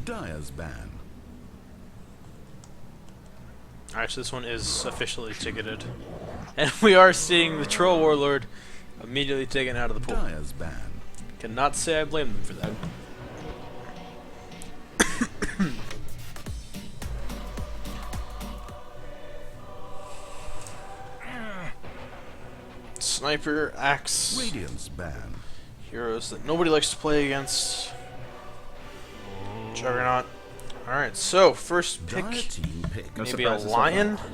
Dyer's ban. Alright, so this one is officially ticketed. And we are seeing the Troll Warlord immediately taken out of the pool. Dyer's ban. Cannot say I blame them for that. Sniper, Axe, Radiant's ban. heroes that nobody likes to play against. Juggernaut. Alright, so first pick, Dyer team pick. No maybe a surprises so lion. far.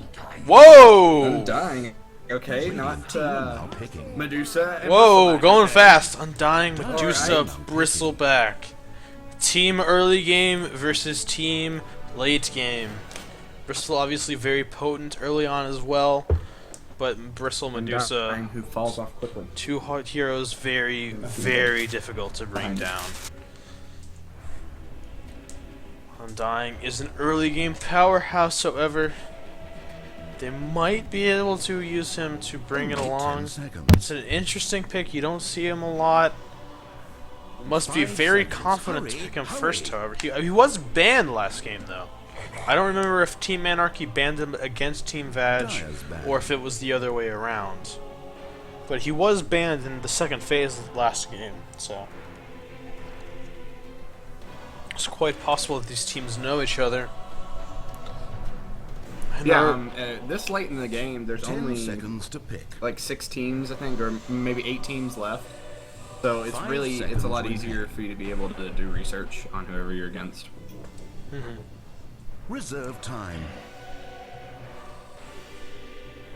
Whoa! Undying. Okay, not Now picking. Medusa. And Whoa, Bristleback. going Okay. fast. Undying Medusa, Alright. Bristleback. Team early game versus team late game. Bristle obviously very potent early on as well, but Bristle Medusa, Undying, who falls off quickly. two hard heroes, very, very difficult to bring down. Undying is an early game powerhouse, however. They might be able to use him to bring it Only 10 along. seconds. It's an interesting pick. You don't see him a lot. Must be 5 very seconds. confident to Hurry, pick him hurry. first, however. He was banned last game, though. I don't remember if Team Anarchy banned him against Team Vag, Dyer's banned. or if it was the other way around. But he was banned in the second phase of the last game, so... It's quite possible that these teams know each other. And Yeah, this late in the game, there's 10 only seconds to pick. like 6 teams, I think, or maybe 8 teams left. So it's 5 really, it's a lot seconds easier for you to be able to do research on whoever you're against. Reserve time.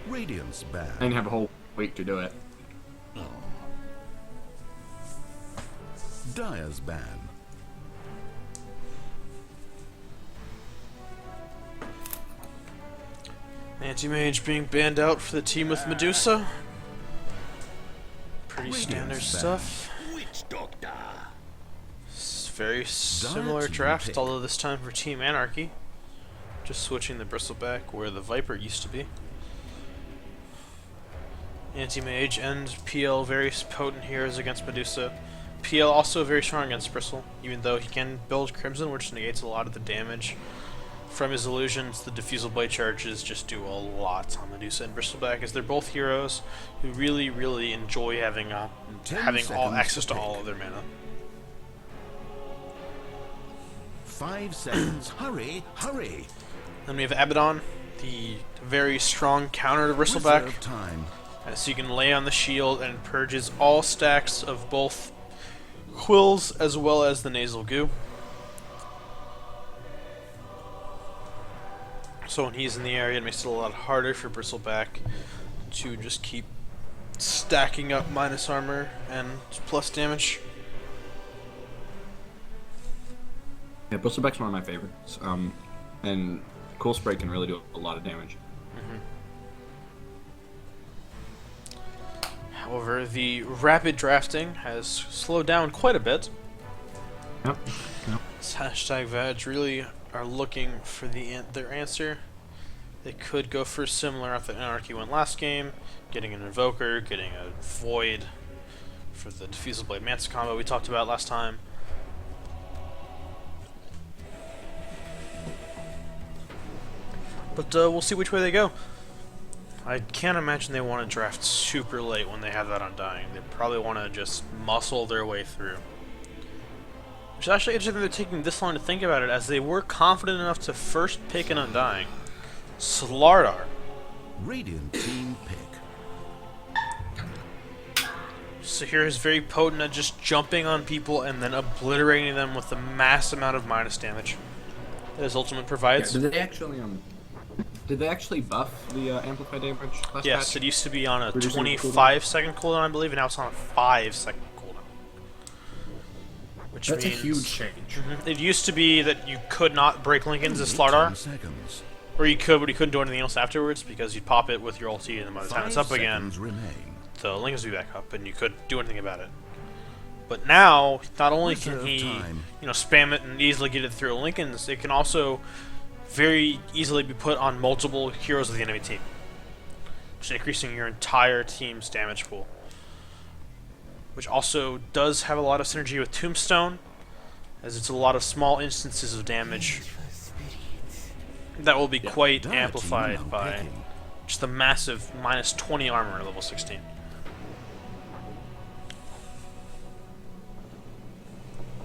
Radiant's ban. And you have a whole week to do it. Dyer's ban. Anti-Mage being banned out for the team with Medusa. Pretty standard Radiant's stuff. Witch Doctor. It's very similar team draft, pick. although this time for Team Anarchy. Just switching the Bristleback where the Viper used to be. Anti-Mage and PL very potent heroes against Medusa. PL also very strong against Bristle, even though he can build Crimson, which negates a lot of the damage from his illusions. The Diffusal Blade charges just do a lot on Medusa and Bristleback, as they're both heroes who really, really enjoy having all 10 seconds access to to all pick. of their mana. 5 seconds. Hurry, hurry. Then we have Abaddon, the very strong counter to Bristleback. Reserve time. So you can lay on the shield and it purges all stacks of both quills as well as the nasal goo. So when he's in the area, it makes it a lot harder for Bristleback to just keep stacking up minus armor and plus damage. Yeah, Bristleback's one of my favorites. And Cool Spray can really do a lot of damage. However, the rapid drafting has slowed down quite a bit. Yep. This hashtag Vag really are looking for their answer. They could go for similar that Anarchy went last game, getting an Invoker, getting a Void for the Diffusal Blade Mantis combo we talked about last time. But we'll see which way they go. I can't imagine they want to draft super late when they have that Undying. They probably want to just muscle their way through. Which is actually interesting that they're taking this long to think about it, as they were confident enough to first pick an Undying. Slardar. Radiant team pick. So here is very potent at just jumping on people and then obliterating them with a mass amount of minus damage that his ultimate provides. Did they actually buff the amplified damage last Yes, patch? it used to be on a Reducing the 25-second cooldown, I believe, and now it's on a 5-second cooldown. Which That's a means huge change. It used to be that you could not break Lincolns as 10 Slardar, seconds. or you could, but you couldn't do anything else afterwards because you'd pop it with your ulti, and then by the time 5 it's up again, seconds remain. the Lincolns would be back up, and you couldn't do anything about it. But now, not only can Reserve he, time. spam it and easily get it through Lincolns, it can also very easily be put on multiple heroes of the enemy team, just increasing your entire team's damage pool. Which also does have a lot of synergy with Tombstone, as it's a lot of small instances of damage that will be quite Dire team amplified by unpicking. just the massive minus 20 armor at level 16.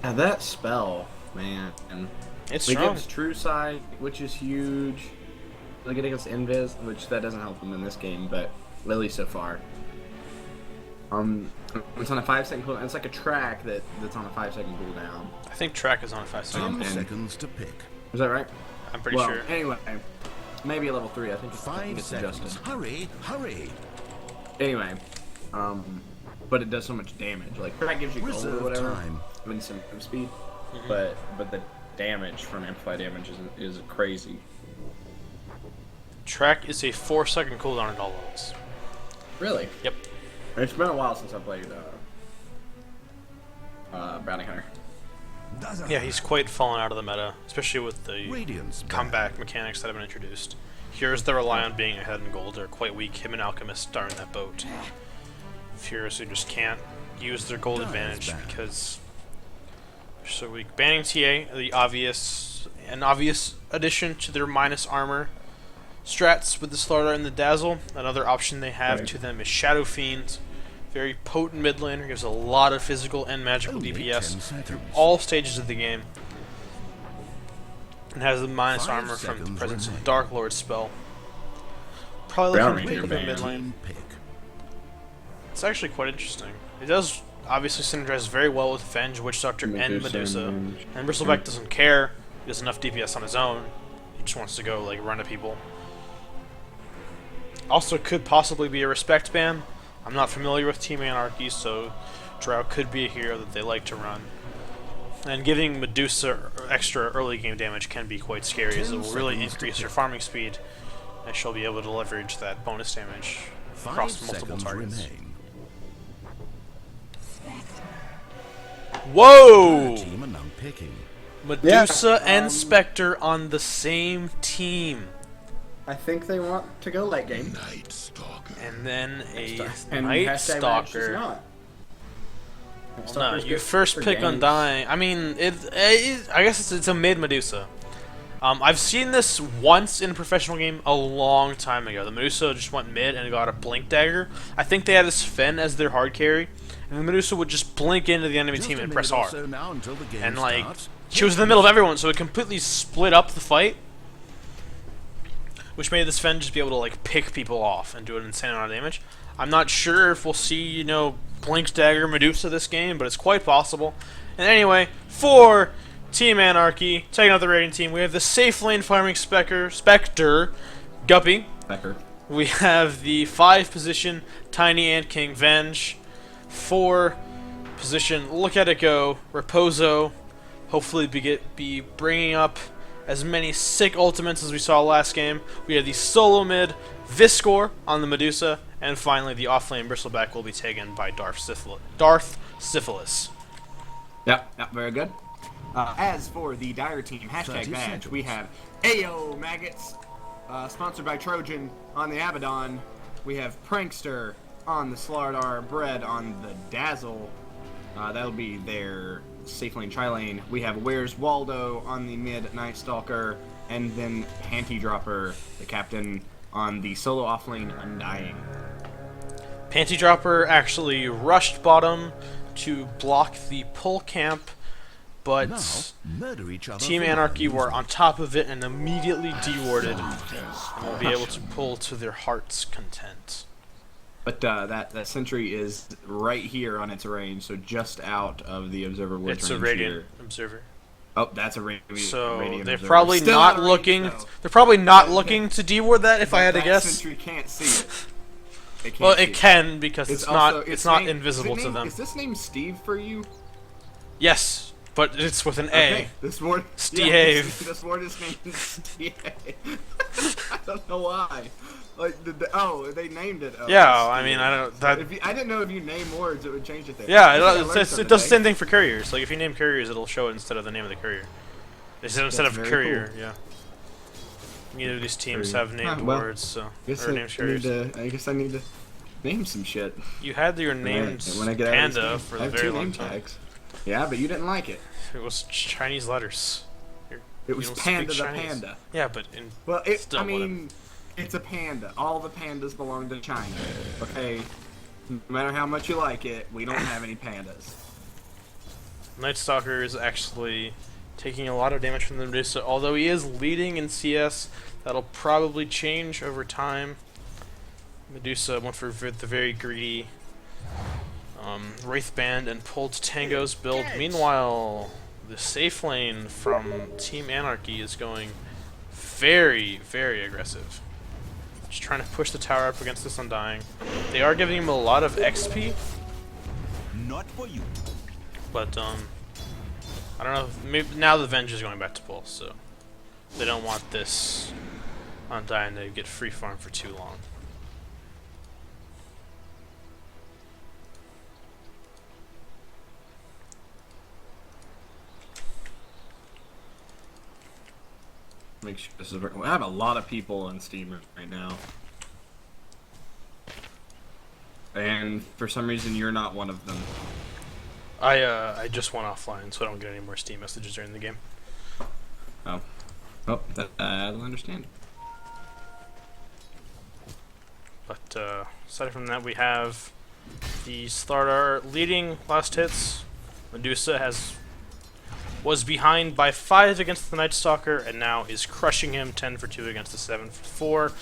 Now that spell, man. It's It strong. gives True Sight, which is huge. Like it against Invis, which that doesn't help him in this game, but at least so far. It's on a 5-second cooldown. It's like a track that's on a 5-second cooldown. I think track is on a 5 second. 10 seconds to pick. Is that right? I'm pretty well, sure. Anyway, maybe a level 3. I think 5 it's seconds. adjusted. Hurry, hurry. Anyway, but it does so much damage. Like track gives you gold or Reserve whatever, time. and some move speed, but the damage from amplified damage is crazy. Track is a 4-second cooldown at all levels. Really? Yep. It's been a while since I played Bounty Hunter. Yeah, he's quite fallen out of the meta, especially with the Radiance comeback mechanics that have been introduced. Heroes that rely on being ahead in gold are quite weak. Him and Alchemist are in that boat. Heroes who just can't use their gold advantage because they're so weak. Banning TA, an obvious addition to their minus armor strats with the Slardar and the Dazzle. Another option they have to them is Shadow Fiend. Very potent mid laner, gives a lot of physical and magical Only 10 DPS seconds. through all stages of the game. And has the minus 5 armor from the seconds presence of remain. Dark Lord spell. Probably Brown looking to pick Ranger up a mid ban. lane. Pick. It's actually quite interesting. It does obviously synergize very well with Venge, Witch Doctor, and Medusa. And Bristleback doesn't care. He has enough DPS on his own. He just wants to go like run to people. Also could possibly be a respect ban. I'm not familiar with Team Anarchy, so Drow could be a hero that they like to run. And giving Medusa extra early game damage can be quite scary, as it 10 will really seconds to increase your pick. farming speed, and she'll be able to leverage that bonus damage 5 across multiple seconds targets. remain. Whoa! Team are now picking. Medusa and Spectre on the same team. I think they want to go late game. Night Stalker. And then a And Night hashtag match is Stalker. not. Well, no, Stalker's you good first for pick games. Undying. I mean, I guess it's a mid Medusa. I've seen this once in a professional game a long time ago. The Medusa just went mid and got a Blink Dagger. I think they had a Sven as their hard carry, and the Medusa would just blink into the enemy Just team a and minute press or R. so now until the game And like, starts. she was in the middle of everyone, so it completely split up the fight, which made the Sven just be able to like pick people off and do an insane amount of damage. I'm not sure if we'll see, Blink Dagger Medusa this game, but it's quite possible. And anyway, for Team Anarchy, taking out the raiding team, we have the safe lane farming Spectre, Guppy. Becker. We have the 5 position Tiny Ant King Venge. 4 position Look at It Go Reposo. Hopefully be bringing up as many sick ultimates as we saw last game. We have the solo mid Viscor on the Medusa, and finally the offlane Bristleback will be taken by Darth Syphilis. Yep, very good. As for the Dire team, 30 hashtag badge, seconds. we have Ayo Maggots, sponsored by Trojan on the Abaddon. We have Prankster on the Slardar, Bread on the Dazzle. That'll be their safe lane, tri-lane. We have Where's Waldo on the mid Night Stalker, and then Panty Dropper, the captain, on the solo offlane Undying. Panty Dropper actually rushed bottom to block the pull camp, but Now, murder each other. Team for Anarchy one. were on top of it and immediately dewarded, and will be able to pull to their heart's content. But that sentry is right here on its range, so just out of the Observer Woods It's a range Radiant here. Observer. Oh, that's a So Radiant they're Observer. probably Still not out of range, looking. though. They're probably not looking to deward that. If I had to That guess, sentry can't see it. It can't well, see it can because it's also- not. It's not named- invisible is it to named- them. Is this name Steve for you? Yes, but it's with an A. Okay, this one. Steve. Yeah, this one is named Steve. I don't know why. Like, they named it. Yeah, I mean, I don't. That. I didn't know if you name words, it would change it. Yeah, I learned it something does the same today. thing for couriers. Like if you name couriers, it'll show it instead of the name of the courier. Instead That's of very courier, yeah. Neither of these teams Courier. have named well, words, so Guess or I named couriers. I guess I need to name some shit. You had your named When I get out of this Panda game. for I the have very 2 long name time. tags. Yeah, but you didn't like it. It was Chinese letters. It was You don't Panda speak the Chinese. Panda. Yeah, but in Well, still, I mean, it's a panda. All the pandas belong to China. Okay? No matter how much you like it, we don't have any pandas. Night Stalker is actually taking a lot of damage from the Medusa, although he is leading in CS. That'll probably change over time. Medusa went for the very greedy Wraith Band and pulled Tango's build. Meanwhile, the safe lane from Team Anarchy is going very, very aggressive. Just trying to push the tower up against this Undying. They are giving him a lot of XP, Not for you. but I don't know. Maybe now the Venge is going back to pull, so they don't want this Undying to get free farm for too long. Make sure this is. I have a lot of people on Steam right now, and for some reason you're not one of them. I just went offline, so I don't get any more Steam messages during the game. Oh, I'll understand. But aside from that, we have the Slardar leading last hits. Medusa was behind by 5 against the Night Stalker, and now is crushing him 10 for 2 against the 7 for 4.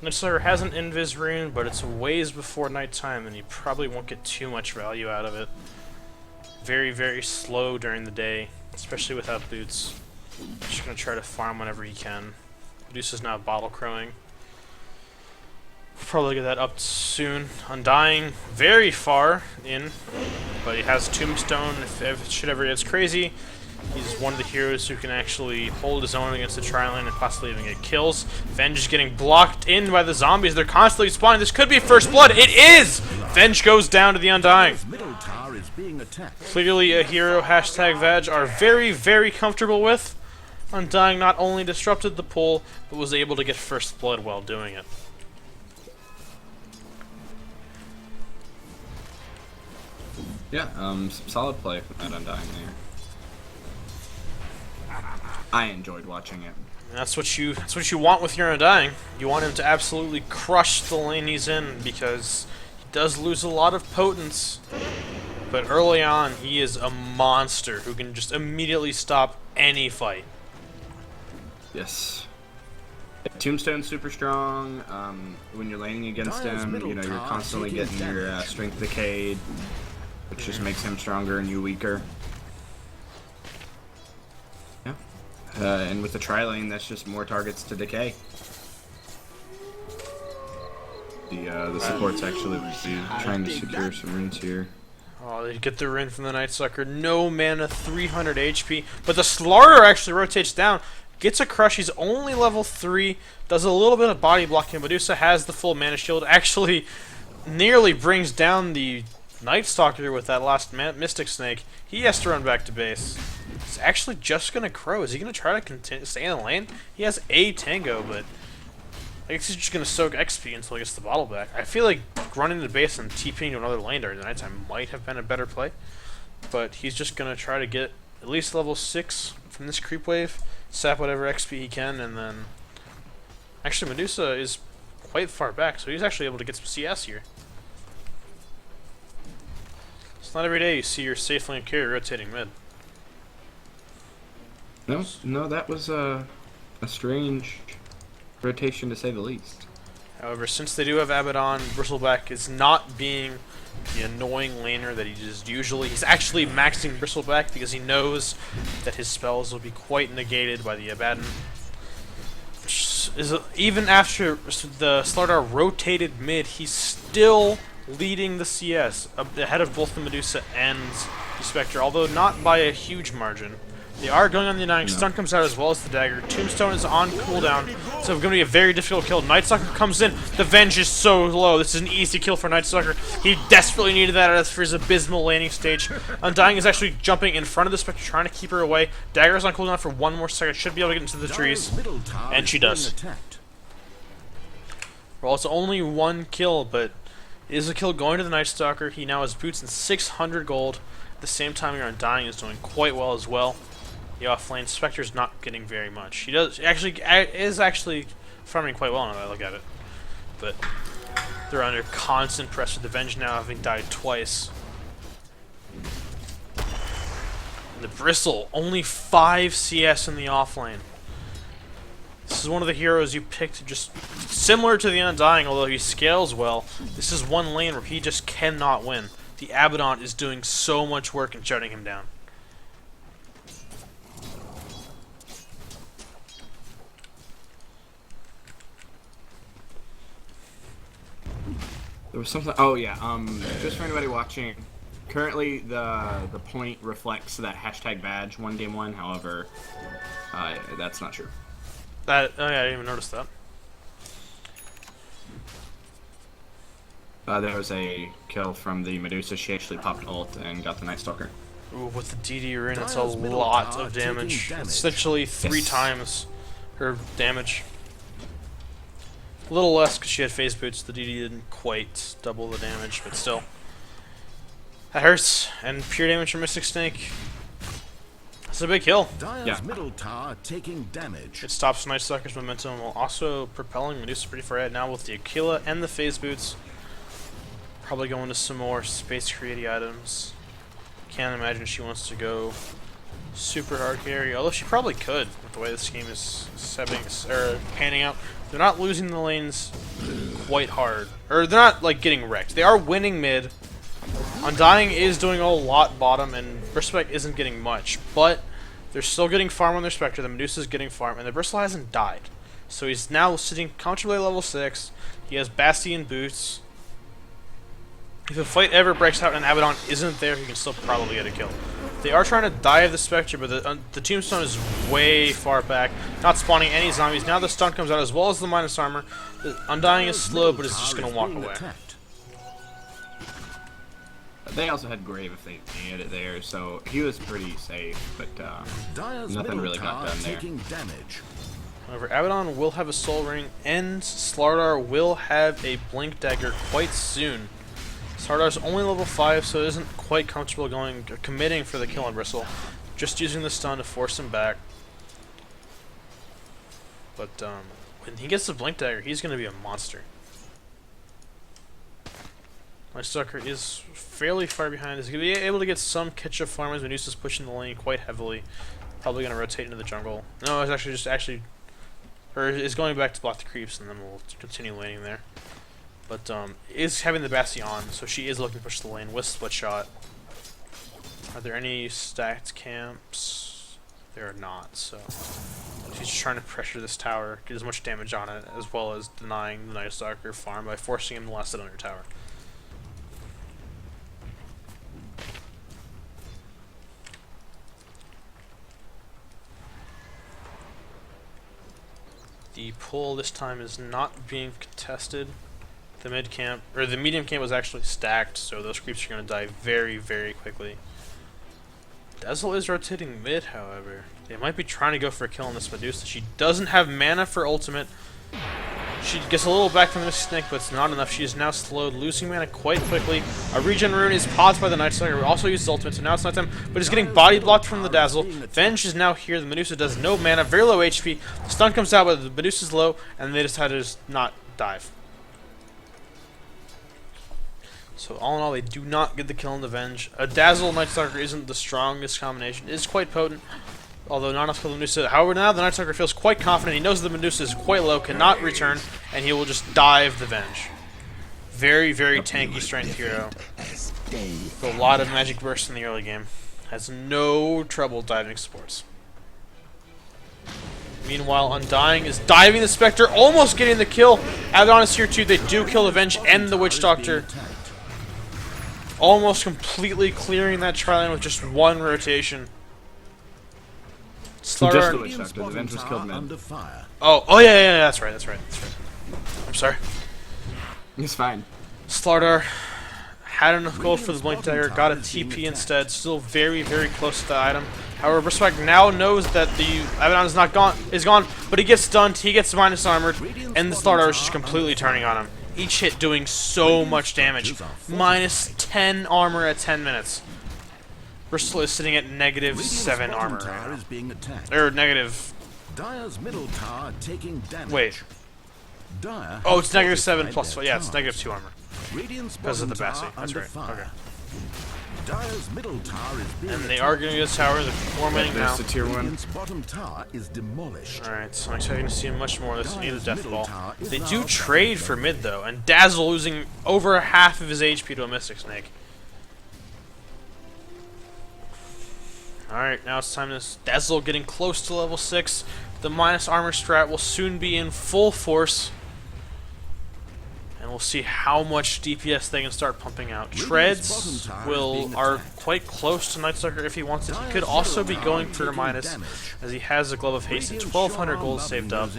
Night Stalker has an Invis rune, but it's ways before nighttime, and he probably won't get too much value out of it. Very, very slow during the day, especially without boots. Just gonna try to farm whenever he can. Medusa's now bottle crowing. Probably get that up soon. Undying very far in, but he has Tombstone. If shit ever gets crazy, he's one of the heroes who can actually hold his own against the tri-lane and possibly even get kills. Venge is getting blocked in by the zombies. They're constantly spawning. This could be first blood. It is! Venge goes down to the Undying. Middle tower is being attacked. Clearly a hero #Vag are very, very comfortable with. Undying not only disrupted the pull, but was able to get first blood while doing it. Yeah, some solid play from that Undying there. I enjoyed watching it. And that's what you want with your Undying. You want him to absolutely crush the lane he's in, because he does lose a lot of potence. But early on, he is a monster who can just immediately stop any fight. Yes. Tombstone's super strong. When you're laning against him, you know, you're constantly getting your strength decayed, which just makes him stronger and you weaker. Yeah. And with the tri-lane, that's just more targets to decay. The support's actually trying to secure some runes here. Oh, they get the rune from the Night Sucker. No mana, 300 HP. But the Slardar actually rotates down. Gets a crush. He's only level 3. Does a little bit of body blocking. Medusa has the full mana shield. Actually nearly brings down the Night Stalker with that last Mystic Snake. He has to run back to base. He's actually just going to crow. Is he going to try to stay in the lane? He has a Tango, but I guess he's just going to soak XP until he gets the bottle back. I feel like running to base and TPing to another lane during the nighttime might have been a better play. But he's just going to try to get at least level 6 from this creep wave. Sap whatever XP he can, and then... Actually, Medusa is quite far back, so he's actually able to get some CS here. It's not every day you see your safe lane carry rotating mid. No, that was a strange rotation to say the least. However, since they do have Abaddon, Bristleback is not being the annoying laner that he is usually. He's actually maxing Bristleback because he knows that his spells will be quite negated by the Abaddon. Even after the Slardar rotated mid, he's still leading the CS, ahead of both the Medusa and the Spectre, although not by a huge margin. They are going on the Undying. Stun comes out as well as the dagger. Tombstone is on cooldown, so it's going to be a very difficult kill. Night Stalker comes in. The Venge is so low. This is an easy kill for Night Stalker. He desperately needed that for his abysmal laning stage. Undying is actually jumping in front of the Spectre, trying to keep her away. Dagger is on cooldown for 1 more second. Should be able to get into the trees, and she does. Well, it's only 1 kill, but it is a kill going to the Night Stalker. He now has boots and 600 gold. At the same time, your Undying is doing quite well as well. The offlane Spectre's not getting very much. He is actually farming quite well now that I look at it. But they're under constant pressure. The Venge now having died twice. And the Bristle, only 5 CS in the offlane. This is one of the heroes you picked just similar to the Undying, although he scales well. This is one lane where he just cannot win. The Abaddon is doing so much work in shutting him down. There was something. Oh yeah. Just for anybody watching, currently the point reflects that hashtag badge 1game1. However, that's not true. Oh yeah, I didn't even notice that. There was a kill from the Medusa. She actually popped ult and got the Night Stalker. Ooh, with the DD Rin, it's a lot of damage. Essentially 3 times her damage. A little less because she had phase boots. The DD didn't quite double the damage, but still. That hurts. And pure damage from Mystic Snake. It's a big kill. Dire's middle tower taking damage. It stops Night Stalker's momentum while also propelling Medusa pretty far ahead now with the Aquila and the phase boots. Probably going to some more space creating items. Can't imagine she wants to go super hard carry, although she probably could with the way this game is panning out. They're not losing the lanes quite hard, or they're not like getting wrecked. They are winning mid. Undying is doing a lot bottom, and Bristle isn't getting much, but they're still getting farm on their Spectre. The Medusa's getting farm, and the Bristle hasn't died, so he's now sitting comfortably at level 6. He has Bastion boots. If the fight ever breaks out and Abaddon isn't there, he can still probably get a kill. They are trying to dive the Spectre, but the Tombstone is way far back, not spawning any zombies. Now the stun comes out as well as the minus armor. The Undying is slow, but it's just going to walk away. They also had Grave if they needed it there, so he was pretty safe, but nothing really got done there. However, Abaddon will have a Soul Ring, and Slardar will have a Blink Dagger quite soon. Sardar's only level 5, so it isn't quite comfortable committing for the kill on Bristle. Just using the stun to force him back. But when he gets the Blink Dagger, he's going to be a monster. My Stalker is fairly far behind. He's going to be able to get some catch-up farm as Medusa's pushing the lane quite heavily. Probably going to rotate into the jungle. No, it's actually or is going back to block the creeps, and then we'll continue laning there. But is having the Bastion, so she is looking to push the lane with Split Shot. Are there any stacked camps? There are not, so she's just trying to pressure this tower, get as much damage on it, as well as denying the Night Stalker farm by forcing him to last it on her tower. The pull this time is not being contested. The mid camp, or the medium camp was actually stacked, so those creeps are going to die very, very quickly. Dazzle is rotating mid, however. They might be trying to go for a kill on this Medusa. She doesn't have mana for ultimate. She gets a little back from the Snake, but it's not enough. She is now slowed, losing mana quite quickly. A regen rune is paused by the Night Stalker, who also uses ultimate, so now it's not time, but is getting body blocked from the Dazzle. Venge is now here. The Medusa does no mana, very low HP. The stun comes out, but the Medusa's low, and they decide to just not dive. So all in all, they do not get the kill on the Venge. A Dazzle Night Stalker isn't the strongest combination. It is quite potent, although not enough for the Medusa. However, now the Night Stalker feels quite confident. He knows the Medusa is quite low, cannot return, and he will just dive the Venge. Very, very tanky strength hero. With a lot of magic bursts in the early game. Has no trouble diving supports. Meanwhile, Undying is diving the Spectre, almost getting the kill. Abaddon is here too. They do kill the Venge and the Witch Doctor. Almost completely clearing that tri-lane with just one rotation. Just the Witch Doctor. The Venge was killed mid. Oh yeah, that's right. I'm sorry. It's fine. Slardar had enough gold for the Blink Dagger, got a TP instead. Still very, very close to the item. However, Respect now knows that the Abaddon is gone, but he gets stunned, he gets minus armored, and the Slardar is just completely turning on him. Each hit doing so much damage. Minus 10 armor at 10 minutes. Bristol is sitting at -7 armor. Tower is being attacked. Or negative. Dire's middle tower taking damage. Wait. Dire Oh, has it's -7 fortified plus. their Yeah, it's towers. -2 armor. Radiant's Because of the bottom Bassi. tower That's under right. fire. Okay. Dire's middle tower is being And they attacked. are going to get a tower. They're formatting now. There's the tier 1. Radiant's bottom tower is demolished. Alright, so I'm expecting to see much more of this. Need a death middle ball. tower is They now do back trade in for mid though, and Dazzle losing over half of his HP to a Mystic Snake. Alright, now it's time to Dazzle getting close to level 6. The minus armor strat will soon be in full force. And we'll see how much DPS they can start pumping out. Treads are quite close to Nightsucker if he wants it. He could also be going for a minus, as he has a Glove of Haste and 1,200 gold saved up.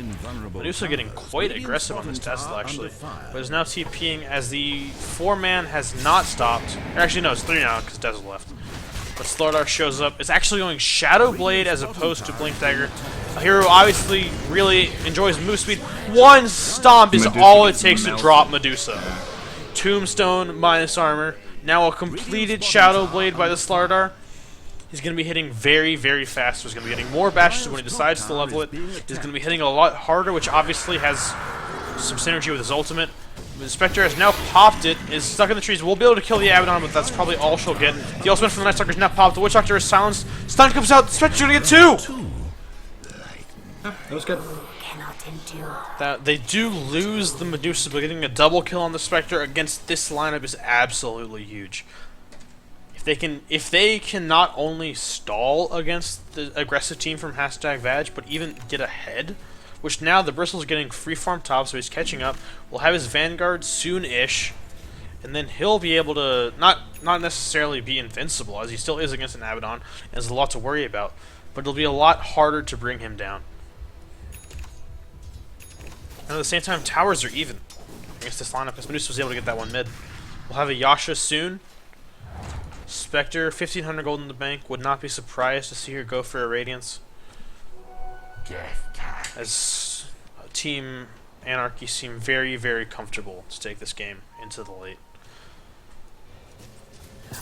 Medusa getting quite aggressive on this Dazzle actually, but is now TPing as the 4-man has not stopped. Or actually no, it's 3 now because Dazzle left. But Slardar shows up. It's actually going Shadow Blade as opposed to Blink Dagger. A hero who obviously really enjoys move speed. One stomp is all it takes to drop Medusa. Tombstone minus armor. Now a completed Shadow Blade by the Slardar. He's going to be hitting very, very fast. He's going to be getting more bashes when he decides to level it. He's going to be hitting a lot harder, which obviously has some synergy with his ultimate. The Spectre has now popped it, is stuck in the trees. We'll be able to kill the Abaddon, but that's probably all she'll get. The ultimate from the Nightstalker is now popped. The Witch Doctor is silenced. Stun comes out. The Spectre's gonna get 2! That was good. They do lose the Medusa, but getting a double kill on the Spectre against this lineup is absolutely huge. If they can not only stall against the aggressive team from #Vag, but even get ahead, which now the Bristle's getting free farm top, so he's catching up. We'll have his Vanguard soon-ish, and then he'll be able to not necessarily be invincible, as he still is against an Abaddon, and there's a lot to worry about, but it'll be a lot harder to bring him down. And at the same time, towers are even against this lineup, because Medusa was able to get that one mid. We'll have a Yasha soon. Spectre, 1,500 gold in the bank. Would not be surprised to see her go for a Radiance, as Team Anarchy seem very, very comfortable to take this game into the late.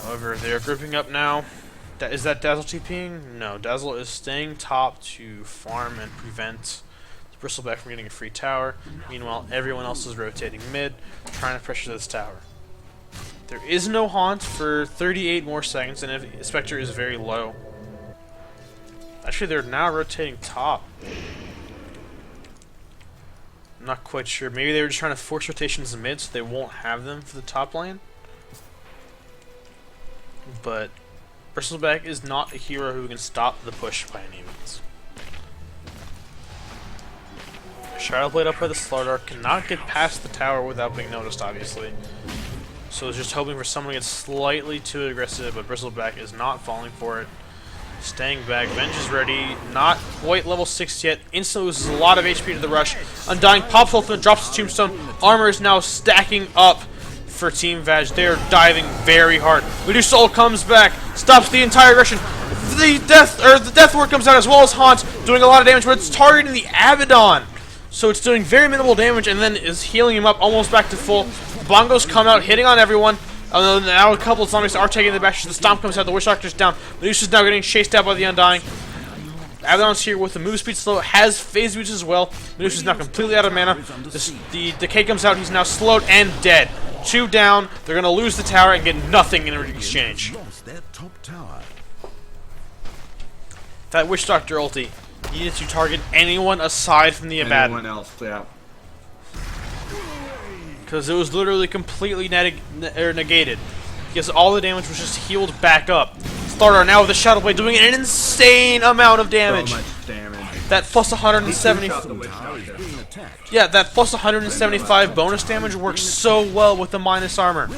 However, they are grouping up now. Is that Dazzle TPing? No, Dazzle is staying top to farm and prevent the Bristleback from getting a free tower. Meanwhile, everyone else is rotating mid, trying to pressure this tower. There is no haunt for 38 more seconds, and if Spectre is very low. Actually, they're now rotating top. I'm not quite sure. Maybe they were just trying to force rotations in mid so they won't have them for the top lane. But Bristleback is not a hero who can stop the push by any means. Shadowblade up by the Slardar cannot get past the tower without being noticed, obviously. So it's just hoping for someone to get slightly too aggressive, but Bristleback is not falling for it. Staying back, Venge is ready, not quite level 6 yet, instantly loses a lot of HP to the rush. Undying pops ultimate, drops the Tombstone, armor is now stacking up for Team Vag. They are diving very hard. Medusa ult comes back, stops the entire aggression. The Death Ward comes out as well as Haunt, doing a lot of damage, but it's targeting the Abaddon. So it's doing very minimal damage and then is healing him up almost back to full. Bongos come out, hitting on everyone. Now a couple of zombies are taking the bashes. The Stomp comes out, the Witch Doctor's down. Medusa's now getting chased out by the Undying. Abaddon's here with the move speed slow, has phase boots as well. Medusa's now completely out of mana. The Decay comes out, he's now slowed and dead. 2 down, they're going to lose the tower and get nothing in exchange. That Witch Doctor ulti needed to target anyone aside from the Abaddon. Anyone else, yeah. Because it was literally completely negated. Because all the damage was just healed back up. Slardar now with the Shadow Blade doing an insane amount of damage. So much damage. That plus 170. Yeah, that plus 175 bonus damage works so well with the minus armor.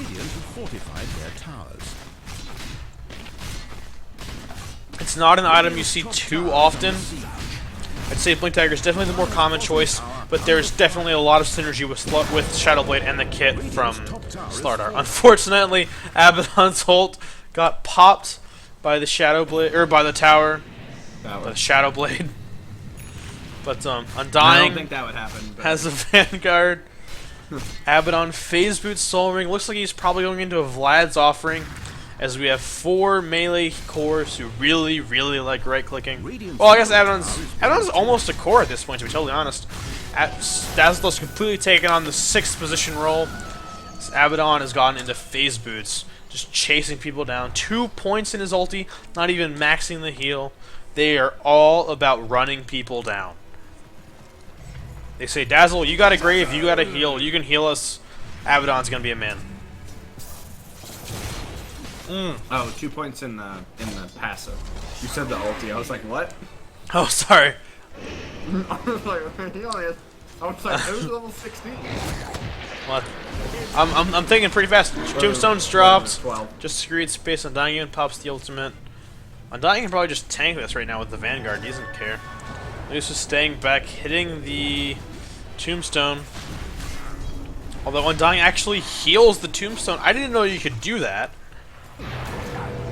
It's not an item you see too often. I'd say Blink Dagger is definitely the more common choice, but there's definitely a lot of synergy with Shadowblade and the kit from Slardar. Unfortunately, Abaddon's ult got popped by the Shadowblade, or by the tower, the Shadowblade. But Undying I don't think that would happen, has a Vanguard. Abaddon phase boots Soul Ring. Looks like he's probably going into a Vlad's offering, as we have 4 melee cores who really, really like right-clicking. Radiant's Well, I guess middle tower Abaddon's almost a core at this point, to be totally honest. Dazzle's completely taken on the 6th position role. As Abaddon has gotten into phase boots, just chasing people down. 2 points in his ulti, not even maxing the heal. They are all about running people down. They say, Dazzle, you got a grave, you got a heal, you can heal us. Abaddon's gonna be a man. Oh, 2 points in the passive. You said the ulti. I was like, what? Oh, sorry. I was like, he only has. I was like, it was level 16. What? I'm thinking pretty fast. Tombstone's dropped. 12. Just creates space. Undying even pops the ultimate. Undying can probably just tank this right now with the Vanguard. He doesn't care. He's just staying back, hitting the Tombstone. Although Undying actually heals the Tombstone. I didn't know you could do that.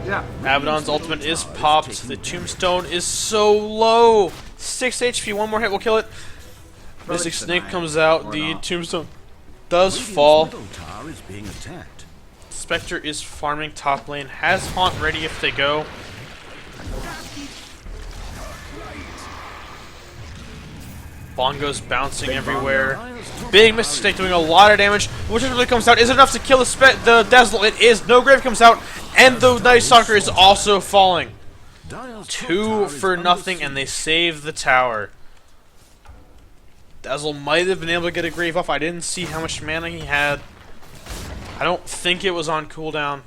Yeah. Abaddon's ultimate is popped. The Tombstone is so low. 6 HP. One more hit will kill it. Mystic Snake comes out. The Tombstone does Radiant's fall. middle tower is being attacked. Spectre is farming top lane. Has Haunt ready if they go. Bongo's bouncing everywhere. Big Mystic Snake doing a lot of damage. Which really comes out. Is it enough to kill the Dazzle? It is. No Grave comes out. And the Night Stalker is also falling. Dire's top 2 tower is for under nothing, siege. and they save the tower. Dazzle might have been able to get a Grave off. I didn't see how much mana he had. I don't think it was on cooldown.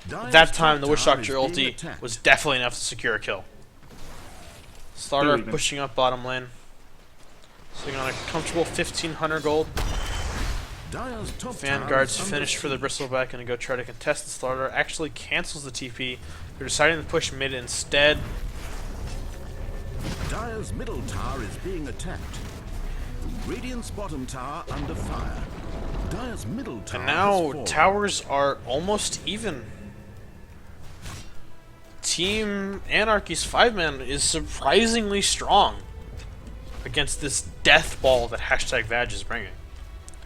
Dire's That time, the top Witch tower Doctor is being ulti attacked. was definitely enough to secure a kill. Starter Even. pushing up bottom lane. Sitting on a comfortable 1,500 gold. Dire's top tower Vanguard's is under finished for the siege. Bristleback and go try to contest the starter. Actually cancels the TP. They're deciding to push mid instead. Dire's middle tower is being attacked. Radiant's bottom tower under fire. Dire's middle tower And has now fallen. towers are almost even. Team Anarchy's 5-man is surprisingly strong against this death ball that #Vag is bringing.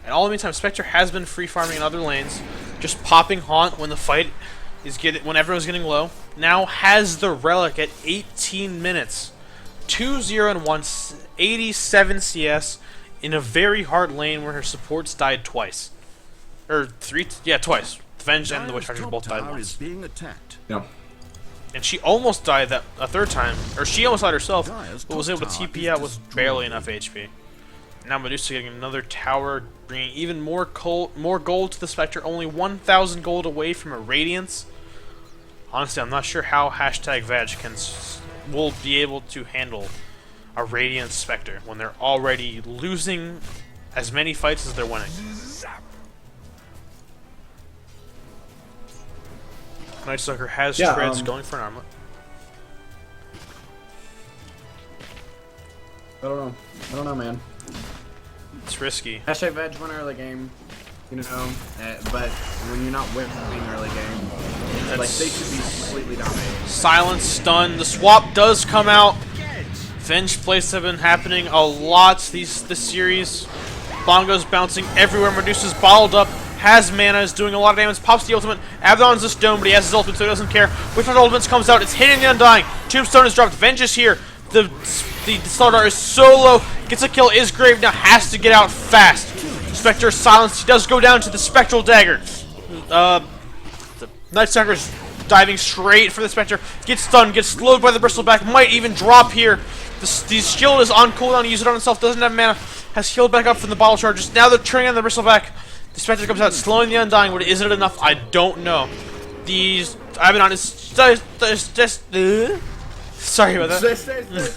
And all the meantime, Spectre has been free farming in other lanes, just popping Haunt when the fight is when everyone's getting low. Now has the Relic at 18 minutes, 2-0 and 1, 87 CS in a very hard lane where her supports died twice, or twice. The Venge and the Witch Dire's Doctor top both died tower once. is being attacked. Yep. And she almost died that a third time, or she almost died herself, Dire's but was top able to tower TP is out with destroyed. barely enough HP. Now Medusa getting another tower, bringing even more gold to the Spectre, only 1,000 gold away from a Radiance. Honestly, I'm not sure how #Vag will be able to handle a Radiant Spectre when they're already losing as many fights as they're winning. Night Stalker has treads going for an armlet. I don't know, man. It's risky. #Veg win early game, you know, but when you're not winning early game, like they should be completely dominating. Silence, stun. The swap does come out. Venge plays have been happening a lot this series. Bongo's bouncing everywhere. Medusa's bottled up. Has mana, is doing a lot of damage. Pops the ultimate. Abaddon's a stone, but he has his ultimate, so he doesn't care. Witch ultimate comes out. It's hitting the Undying. Tombstone is dropped. Venge is here. The Starter is so low. Gets a kill. Is Grave now. Has to get out fast. Spectre is silenced. He does go down to the Spectral Dagger. The Night Stalker's diving straight for the Spectre. Gets stunned. Gets slowed by the Bristleback. Might even drop here. The shield is on cooldown. He used it on himself. Doesn't have mana. Has healed back up from the bottle charges. Now they're turning on the Bristleback. The Spectre comes out, slowing the Undying, but is it enough? I don't know. The Abaddon is just sorry about that.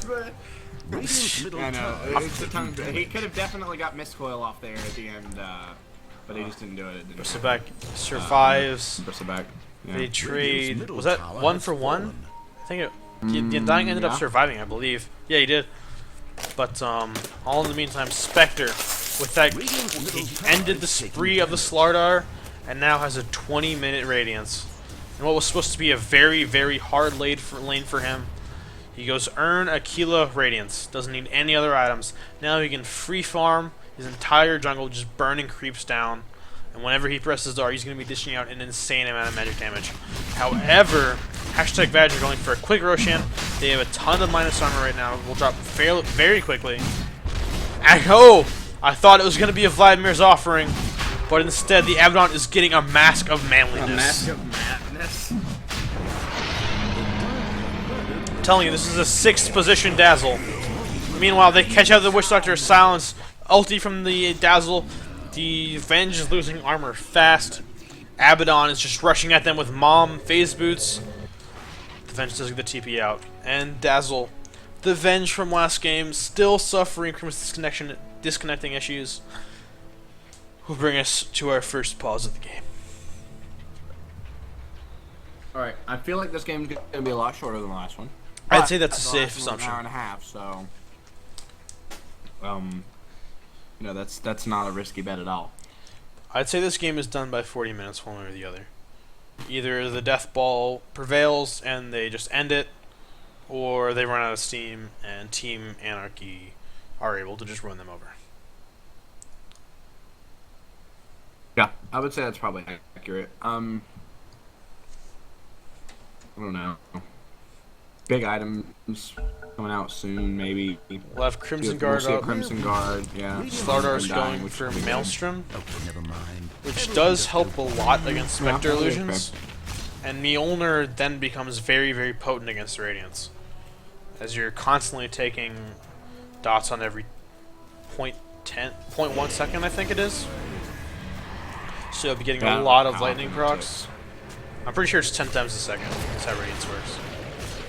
Radiant's middle I know. tower It's a tongue. He could have definitely got Mistcoil off there at the end, but he just didn't do it. Bristleback survives. Bristleback. Yeah. They trade. middle Was that tower 1 has for 1? fallen. I think the Undying ended up yeah. surviving, I believe. Yeah, he did. But all in the meantime, Spectre with that he ended the spree of the Slardar, and now has a 20-minute Radiance. And what was supposed to be a very, very hard lane for him, he goes earn Aquila Radiance. Doesn't need any other items. Now he can free farm his entire jungle, just burning creeps down. And whenever he presses R, he's going to be dishing out an insane amount of magic damage. However, hashtag Vag are going for a quick Roshan. They have a ton of minus armor right now. Will drop very quickly. And oh! I thought it was going to be a Vladimir's offering, but instead the Abaddon is getting a Mask of Manliness. A Mask of Madness. I'm telling you, this is a 6th position Dazzle. Meanwhile, they catch out the Witch Doctor, silence, ulti from the Dazzle. The Venge is losing armor fast. Abaddon is just rushing at them with Mom, Phase Boots. The Venge does get the TP out. And Dazzle, the Venge from last game, still suffering from disconnecting issues, will bring us to our first pause of the game. Alright, I feel like this game's going to be a lot shorter than the last one. I'd say that's a The safe last one was assumption. An hour and a half, so you know, that's not a risky bet at all. I'd say this game is done by 40 minutes, one way or the other. Either the death ball prevails and they just end it, or they run out of steam and Team Anarchy are able to just run them over. Yeah, I would say that's probably accurate. I don't know. Big items coming out soon, maybe. We'll have Crimson We'll Guard see a up. Crimson Guard, yeah. Slardar's Dying, going which for would be good. Maelstrom, Okay, never mind. which does help a lot against Yeah, Spectre okay. illusions. And Mjolnir then becomes very potent against Radiance, as you're constantly taking dots on every 0.1 second, I think it is. So you'll be getting Yeah, a lot of how lightning often procs. I'm pretty sure it's 10 times a second. That's how Radiance works.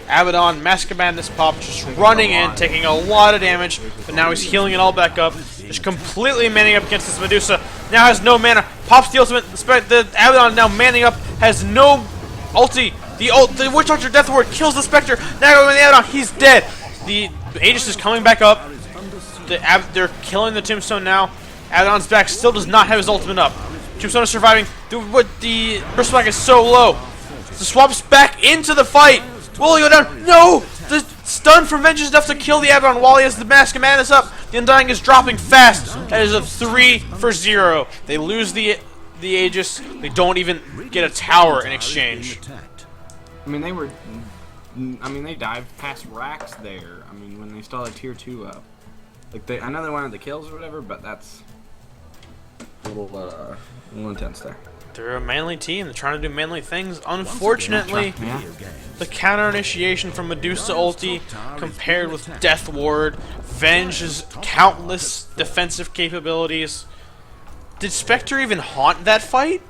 Abaddon, Mask of Madness pop, just running in, taking a lot of damage, but now he's healing it all back up. Just completely manning up against this Medusa. Now has no mana. Pops the ultimate. The Abaddon now manning up, has no ulti. The Witch Doctor Death Ward kills the Spectre. Now going with the Abaddon, he's dead. The Aegis is coming back up. They're killing the Tombstone now. Abaddon's back, still does not have his ultimate up. Tombstone is surviving. The Bristleback is so low. The swap's back into the fight. Will he go down? No! The stun from Venge is enough to kill the Abaddon while he has the Mask of Madness up. The Undying is dropping fast. That is a 3-for-0. They lose the Aegis. They don't even get a tower in exchange. I mean, they dived past racks there. I mean, when they still had tier 2 up. Like, I know they wanted the kills or whatever, but that's a little intense there. They're a manly team. They're trying to do manly things. Unfortunately, Yeah. the counter initiation from Medusa ulti compared with Death Ward, Venge's countless defensive capabilities. Did Spectre even haunt that fight?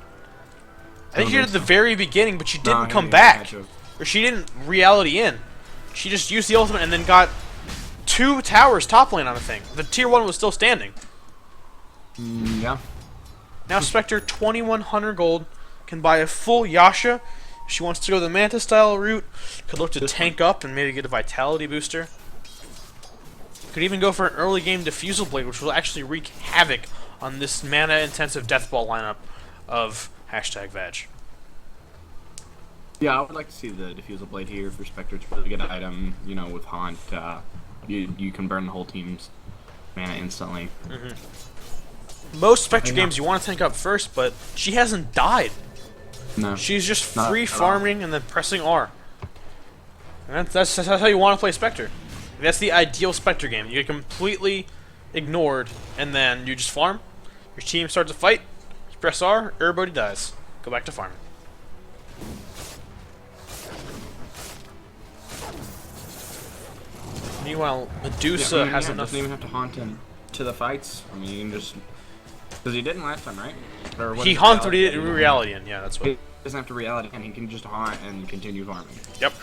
I think she did at the very beginning, but she didn't come back. Or she didn't reality in. She just used the ultimate and then got 2 towers top lane on the thing. The tier 1 was still standing. Yeah. Now Spectre, 2100 gold, can buy a full Yasha. If she wants to go the Manta style route, could look to tank up and maybe get a vitality booster. Could even go for an early game Diffusal Blade, which will actually wreak havoc on this mana intensive death ball lineup of hashtag Vag. Yeah, I would like to see the Diffusal Blade here for Spectre. It's a really good item. You know, with Haunt, you can burn the whole team's mana instantly. Most Spectre games you want to tank up first, but she hasn't died. No. She's just Not free at all. farming and then pressing R. And that's how you want to play Spectre. That's the ideal Spectre game. You get completely ignored, and then you just farm. Your team starts a fight. You press R, everybody dies. Go back to farming. Meanwhile, Medusa Yeah, has doesn't enough. even have to haunt him to the fights. I mean, you can just because he didn't last time, right? Or what He is haunted reality? reality in. Yeah, that's what. He doesn't have to reality, and he can just haunt and continue farming. Yep.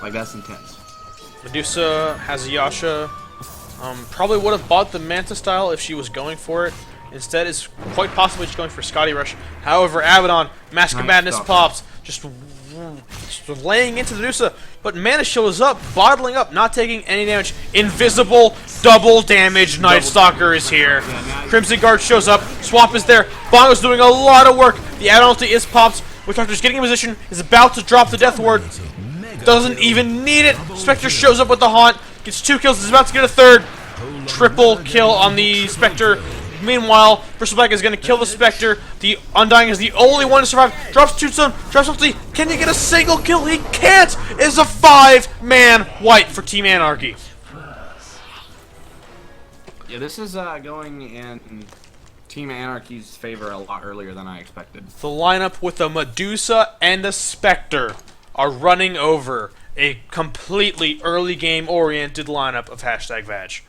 Like that's intense. Medusa has a Yasha. Probably would have bought the Manta style if she was going for it. Instead, is quite possibly just going for Scotty Rush. However, Abaddon, Mask of Nice Madness stuff. pops, just laying into the Medusa. But Mana Shield is up, bottling up, not taking any damage. Invisible, double damage. Night Stalker is here. Crimson Guard shows up. Swap is there. Bongo's doing a lot of work. The Abaddon ulti is popped. Witch Doctor's getting in position. Is about to drop the Death Ward. Doesn't even need it. Spectre shows up with the Haunt. Gets 2 kills. Is about to get a 3rd. Triple kill on the Spectre. Meanwhile, Bristleback is going to kill the Spectre. The Undying is the only one to survive. Drops Tombstone, drops ulti. Can he get a single kill? He can't! It's a 5-man wipe for Team Anarchy. Yeah, this is going in Team Anarchy's favor a lot earlier than I expected. The lineup with a Medusa and a Spectre are running over a completely early game oriented lineup of #Vag.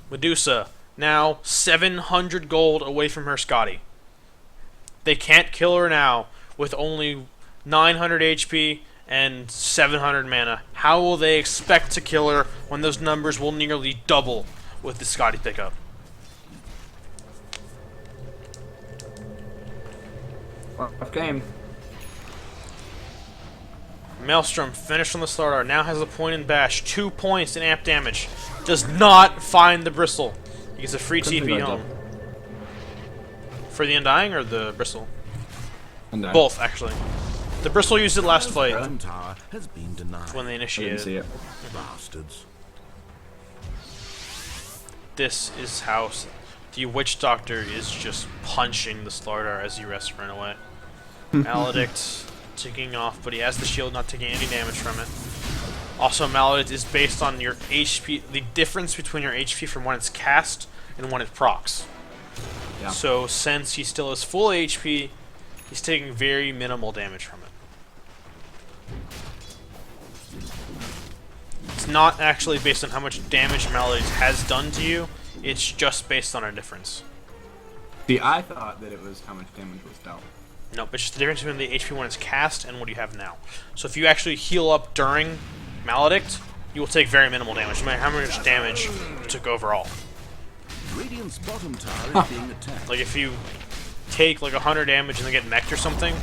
Medusa, now 700 gold away from her Scotty. They can't kill her now with only 900 HP and 700 mana. How will they expect to kill her when those numbers will nearly double with the Scotty pickup? Rough game. Maelstrom, finished on the starter, now has a point in bash, 2 points in amp damage. Does not find the Bristle. He gets a free TP home. For the Undying or the Bristle? Undying. Both, actually. The Bristle used it last fight Bottom tower has been denied. when they I didn't initiated. see it. Bastards. This is how the Witch Doctor is just punching the Slardar as he rests run away. Maledict ticking off, but he has the shield, not taking any damage from it. Also, Maledict is based on your HP, the difference between your HP from when it's cast and when it procs. Yeah. So, since he still has full HP, he's taking very minimal damage from it. It's not actually based on how much damage Maledict has done to you, it's just based on a difference. See, I thought that it was how much damage was dealt. No, it's just the difference between the HP when it's cast and what you have now. So if you actually heal up during Maledict, you will take very minimal damage, no matter how much damage you took overall. Radiant's bottom tower is being attacked. Like if you take like 100 damage and then get mech'd or something,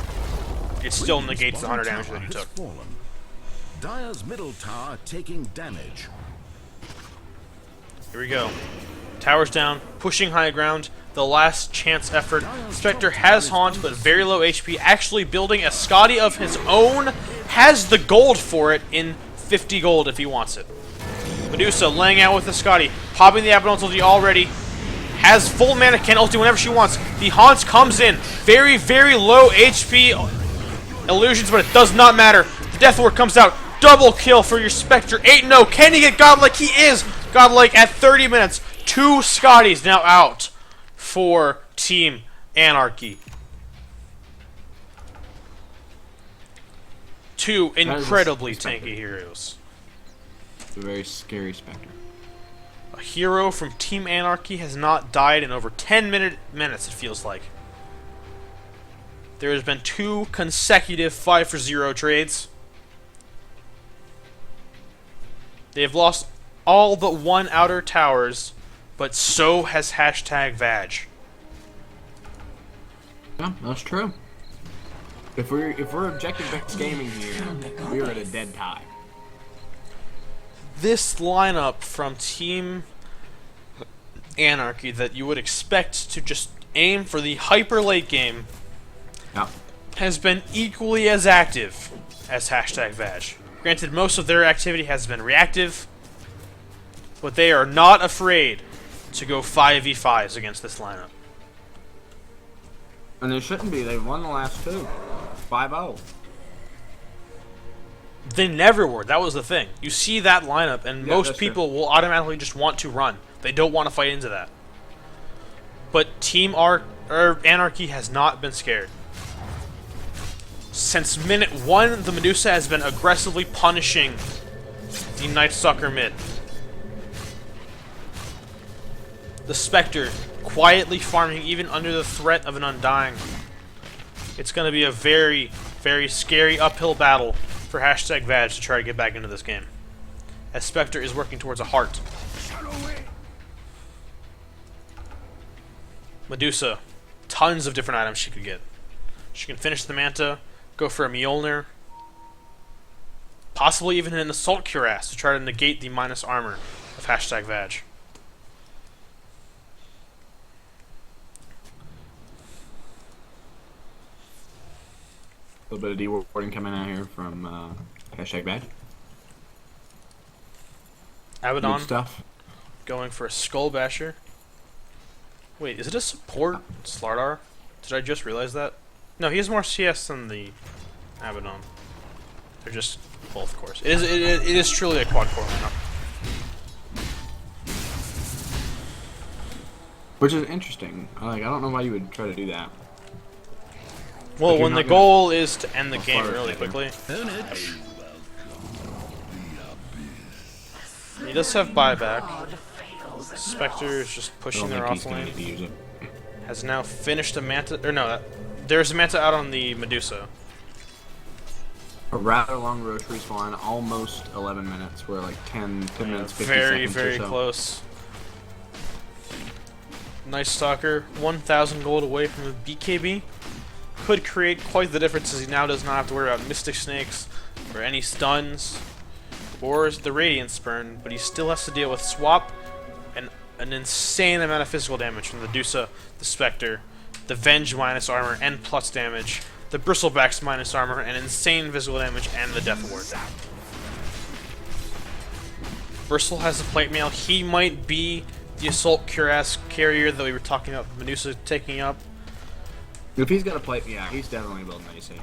it still Radiant's negates the 100 bottom damage tower that you has took. fallen. Dire's middle tower taking damage. Here we go. Towers down, pushing high ground, the last chance effort. Spectre has Haunt, but very low HP, actually building a Scotty of his own, has the gold for it in 50 gold if he wants it. Medusa laying out with the Scotty, popping the Abaddon's ulti already, has full mana, can ulti whenever she wants. The Haunt comes in, very, very low HP illusions, but it does not matter. The Death Ward comes out, double kill for your Spectre, 8-0. Can he get godlike? He is godlike at 30 minutes. 2 Scotties now out for Team Anarchy. 2 incredibly tanky heroes. It's a very scary Spectre. A hero from Team Anarchy has not died in over 10 minutes, it feels like. There has been 2 consecutive 5-for-0 trades. They have lost all but 1 outer towers, but so has #Vag. Yeah, that's true. If we're objective-based gaming here, we are at a dead tie. This lineup from Team Anarchy that you would expect to just aim for the hyper late game Yeah. has been equally as active as #Vag. Granted, most of their activity has been reactive, but they are not afraid to go 5v5s against this lineup. And they shouldn't be. They've won the last 2. 5-0. They never were. That was the thing. You see that lineup, and Yeah, most that's people will automatically just want to run. They don't want to fight into that. But Team Anarchy has not been scared. Since minute 1, the Medusa has been aggressively punishing the Night Stalker mid. The Spectre quietly farming even under the threat of an Undying. It's going to be a very, very scary uphill battle for #Vag to try to get back into this game, as Spectre is working towards a heart. Medusa, tons of different items she could get. She can finish the Manta, go for a Mjolnir, possibly even an Assault Cuirass to try to negate the minus armor of #Vag. A little bit of D-warding coming out here from #Vag. Good Abaddon stuff. going for a Skull Basher. Wait, is it a support Slardar? Did I just realize that? No, he has more CS than the Abaddon. They're just both cores. It is truly a quad core lineup. Which is interesting. I don't know why you would try to do that. Well, you're when the not goal is to end the game far really ahead here. quickly. Onage. He does have buyback. Spectre is just I pushing don't their think he's off going lane. to use it. Has now finished a Manta. Or no, there's a Manta out on the Medusa. A rather long roach respawn, almost 11 minutes. We're like 10 minutes, 50 Very, seconds very or so. close. Nice Stalker, 1,000 gold away from the BKB. Could create quite the difference as he now does not have to worry about Mystic Snakes or any stuns or the Radiant Spurn, but he still has to deal with swap and an insane amount of physical damage from the Medusa, the Spectre, the Venge minus armor and plus damage, the Bristlebacks minus armor and insane physical damage, and the Death Ward. Bristle has a plate mail. He might be the Assault Cuirass carrier that we were talking about Medusa taking up. If he's got a plate, yeah, he's definitely building a save.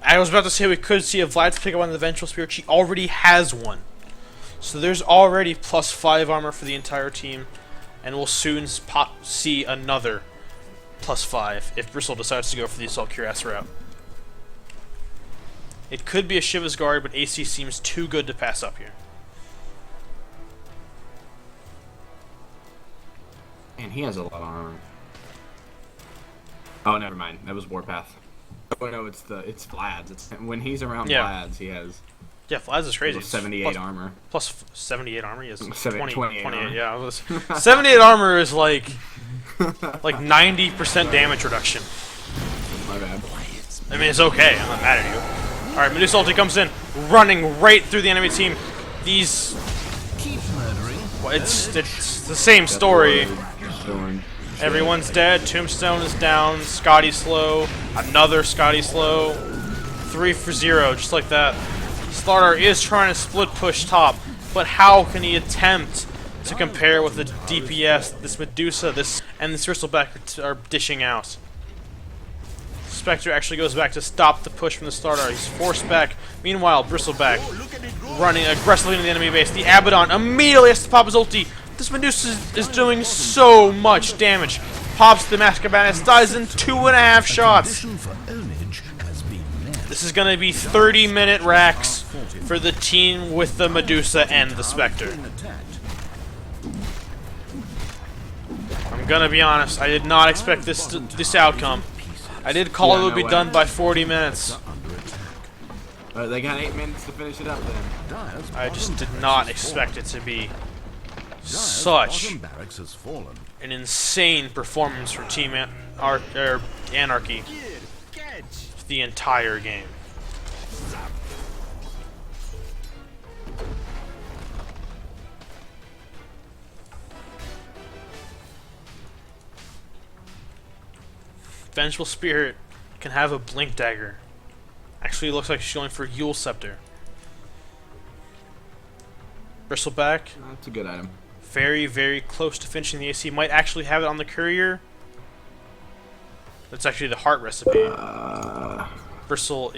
I was about to say we could see a Vlad pick up on the Vengeful Spirit. She already has one. So there's already plus 5 armor for the entire team, and we'll soon see another plus 5 if Bristle decides to go for the Assault Cuirass route. It could be a Shiva's Guard, but AC seems too good to pass up here. Man, he has a lot of armor. Oh, never mind. That was Warpath. Oh no, it's Vlad's. It's when he's around Yeah. Vlad's, he has Yeah, Vlad's is crazy. 78 plus, armor. Plus 78 armor? He has 28 28, armor. yeah. 78 armor is like 90% damage reduction. My bad. I mean, it's okay. I'm not mad at you. Alright, Medusa ulti comes in, running right through the enemy team. These... Keep murdering. Well, it's the same story. Storm. Everyone's dead, Tombstone is down, Scotty slow, another Scotty slow, 3 for 0, just like that. Slardar is trying to split push top, but how can he attempt to compare with the DPS this Medusa and this Bristleback are dishing out? Spectre actually goes back to stop the push from the Slardar. He's forced back. Meanwhile, Bristleback running aggressively into the enemy base. The Abaddon immediately has to pop his ulti. This Medusa is doing so much damage. Pops the Mascabanus, dies in 2.5 shots. Condition for Onage has been met. This is going to be 30-minute racks for the team with the Medusa and the Spectre. Being attacked. I'm going to be honest, I did not expect this outcome. I did call Yeah, it would no be way. done by 40 minutes. Under attack. They got 8 minutes to finish it up then. Dyer's I just bottom did not barracks has expect it fallen. to be Dyer's such bottom barracks has fallen. an insane performance from Team Anarchy the entire game. Vengeful Spirit can have a Blink Dagger. Actually, it looks like she's going for Yule Scepter. Bristleback, That's a good item. very, very close to finishing the AC. Might actually have it on the Courier. That's actually the heart recipe. Bristle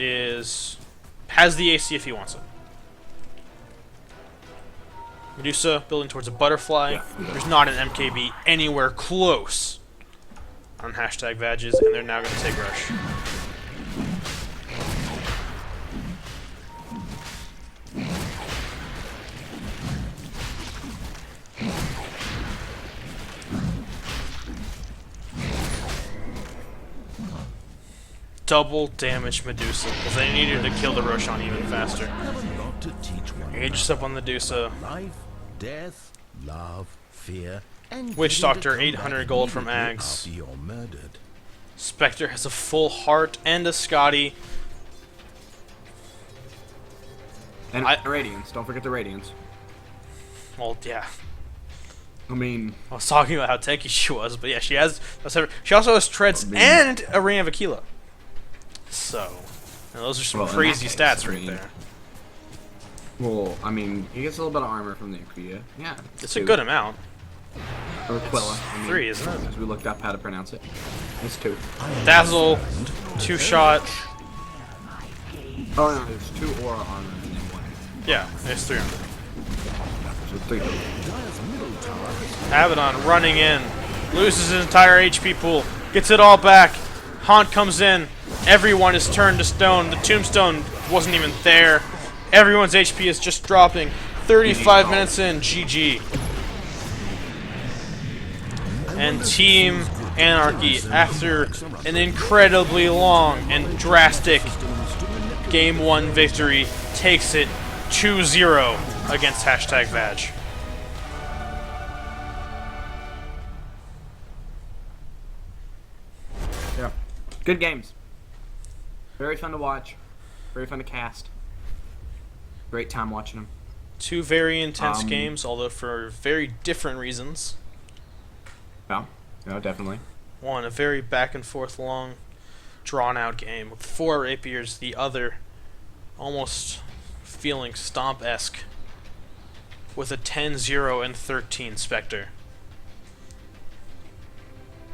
has the AC if he wants it. Medusa building towards a butterfly. Yeah. There's not an MKB anywhere close on hashtag Vadges, and they're now going to take Rush. Double damage Medusa, because they needed to kill the Roshan even faster. Have a lot to teach one Age another. up on the Medusa. Life, death, love, fear, and Witch getting to Doctor, combat 800 gold from immediately Ags. after you're murdered. Spectre has a full heart and a Scotty. And I- Radiance. Don't forget the Radiance. Well, yeah. I mean, I was talking about how tanky she was, but yeah, she also has treads I mean- and a Ring of Aquila. So, now those are some Well, in crazy that case, stats I right mean- there. Well, I mean, he gets a little bit of armor from the Aquia. Yeah. It's a good amount. Or Aquila. I mean, 3, isn't it? As we looked up how to pronounce it. It's 2. Dazzle, 2-shot. Oh no, there's 2 aura armor and then 1. Yeah, there's 3 on there. So 3. Dire's middle tower Abaddon running in, loses his entire HP pool, gets it all back. Haunt comes in, everyone is turned to stone. The tombstone wasn't even there. Everyone's HP is just dropping. 35 minutes in, GG. And Team Anarchy, after an incredibly long and drastic Game 1 victory, takes it 2-0 against #Vag. Yeah. Good games. Very fun to watch. Very fun to cast. Great time watching them. 2 very intense games, although for very different reasons. Yeah. No, definitely. One, a very back and forth long, drawn out game with 4 rapiers, the other almost feeling Stomp-esque with a 10-0 and 13 Spectre.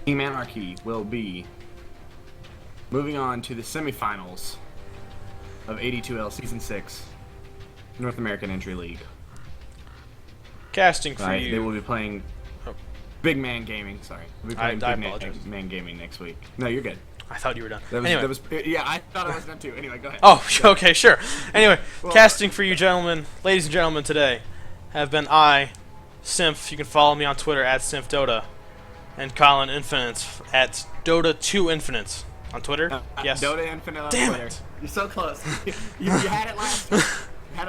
Team Anarchy will be moving on to the semifinals of AD2L Season 6 North American Entry League. Casting for you. They will be playing Big Man Gaming. Sorry, we'll be playing I Big apologize. Man Gaming next week. No, you're good. I thought you were done. That was, yeah, I thought I was done too. Anyway, go ahead. Oh, okay, sure. Anyway, casting for you gentlemen, ladies and gentlemen, today have been I, Symph. You can follow me on Twitter at SymphDota, and Colin Infinite at Dota2Infinite on Twitter. Yes. Dota Infinite on Damn Twitter. it. You're so close. you had it last time.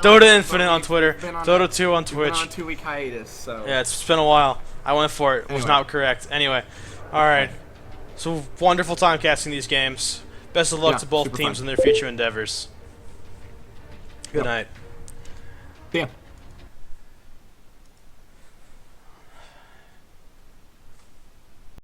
Dota Infinite on Twitter. Dota 2 on Twitch. Been on a 2-week hiatus, so. Yeah, it's been a while. I went for it. It was Anyway. not correct. Anyway, all right. So wonderful time casting these games. Best of luck Yeah, to both super teams fun. in their future endeavors. Good night. Yeah.